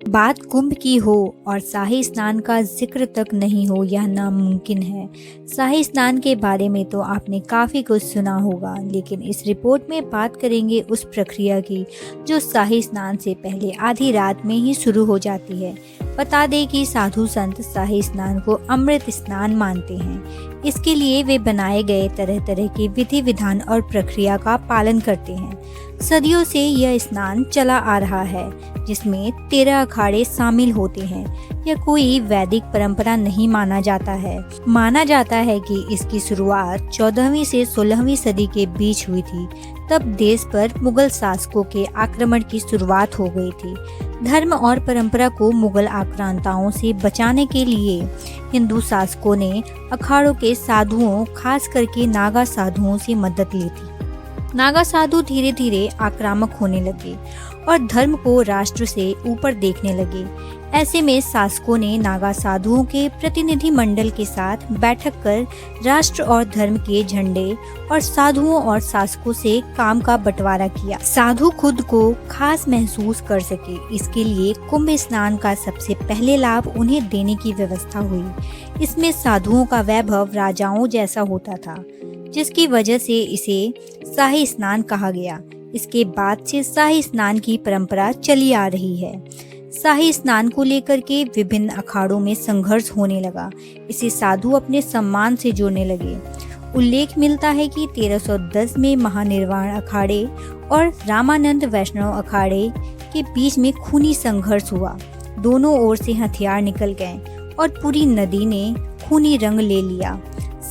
बात कुंभ की हो और शाही स्नान का जिक्र तक नहीं हो, यह नामुमकिन है। शाही स्नान के बारे में तो आपने काफ़ी कुछ सुना होगा, लेकिन इस रिपोर्ट में बात करेंगे उस प्रक्रिया की जो शाही स्नान से पहले आधी रात में ही शुरू हो जाती है। बता दें कि साधु संत शाही स्नान को अमृत स्नान मानते हैं। इसके लिए वे बनाए गए तरह तरह के विधि विधान और प्रक्रिया का पालन करते हैं। सदियों से यह स्नान चला आ रहा है, जिसमें 13 अखाड़े शामिल होते हैं। यह कोई वैदिक परंपरा नहीं माना जाता है। माना जाता है कि इसकी शुरुआत 14वीं से 16वीं सदी के बीच हुई थी। तब देश पर मुगल शासकों के आक्रमण की शुरुआत हो गई थी। धर्म और परंपरा को मुगल आक्रांताओं से बचाने के लिए हिंदू शासकों ने अखाड़ों के साधुओं, खास करके नागा साधुओं से मदद ली थी। नागा साधु धीरे धीरे आक्रामक होने लगे और धर्म को राष्ट्र से ऊपर देखने लगे। ऐसे में शासकों ने नागा साधुओं के प्रतिनिधि मंडल के साथ बैठक कर राष्ट्र और धर्म के झंडे और साधुओं और शासकों से काम का बंटवारा किया। साधु खुद को खास महसूस कर सके, इसके लिए कुंभ स्नान का सबसे पहले लाभ उन्हें देने की व्यवस्था हुई। इसमें साधुओं का वैभव राजाओं जैसा होता था, जिसकी वजह से इसे शाही स्नान कहा गया। इसके बाद से शाही स्नान की परंपरा चली आ रही है। शाही स्नान को लेकर के विभिन्न अखाड़ों में संघर्ष होने लगा। इसे साधु अपने सम्मान से जोड़ने लगे। उल्लेख मिलता है कि 1310 में महानिर्वाण अखाड़े और रामानंद वैष्णव अखाड़े के बीच में खूनी संघर्ष हुआ। दोनों ओर से हथियार निकल गए और पूरी नदी ने खूनी रंग ले लिया।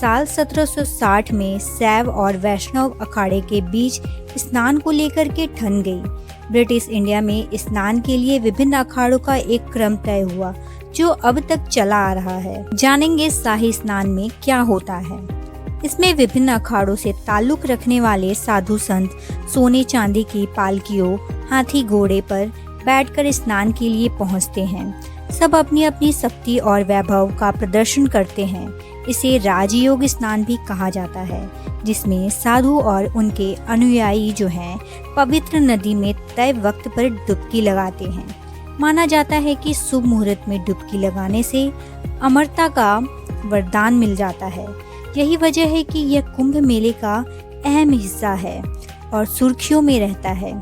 साल 1760 में शैव और वैष्णव अखाड़े के बीच स्नान को लेकर के ठन गई। ब्रिटिश इंडिया में स्नान के लिए विभिन्न अखाड़ों का एक क्रम तय हुआ, जो अब तक चला आ रहा है। जानेंगे शाही स्नान में क्या होता है। इसमें विभिन्न अखाड़ों से ताल्लुक रखने वाले साधु संत सोने चांदी की पालकियों, हाथी घोड़े पर बैठकर स्नान के लिए पहुंचते हैं। सब अपनी अपनी शक्ति और वैभव का प्रदर्शन करते हैं। इसे राजयोग स्नान भी कहा जाता है, जिसमें साधु और उनके अनुयायी जो हैं पवित्र नदी में तय वक्त पर डुबकी लगाते हैं। माना जाता है कि शुभ मुहूर्त में डुबकी लगाने से अमरता का वरदान मिल जाता है। यही वजह है कि यह कुंभ मेले का अहम हिस्सा है और सुर्खियों में रहता है।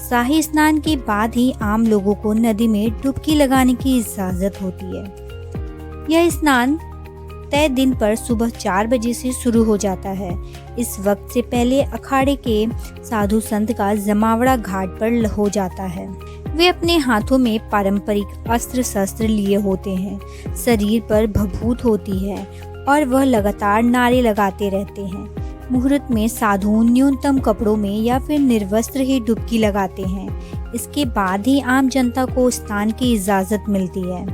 शाही स्नान के बाद ही आम लोगों को नदी में डुबकी लगाने की इजाजत होती है। यह स्नान तय दिन पर सुबह 4 बजे से शुरू हो जाता है। इस वक्त से पहले अखाड़े के साधु संत का जमावड़ा घाट पर हो जाता है। वे अपने हाथों में पारंपरिक अस्त्र शस्त्र लिए होते हैं, शरीर पर भभूत होती है और वह लगातार नारे लगाते रहते हैं। मुहूर्त में साधु न्यूनतम कपड़ों में या फिर निर्वस्त्र ही डुबकी लगाते हैं। इसके बाद ही आम जनता को स्नान की इजाजत मिलती है।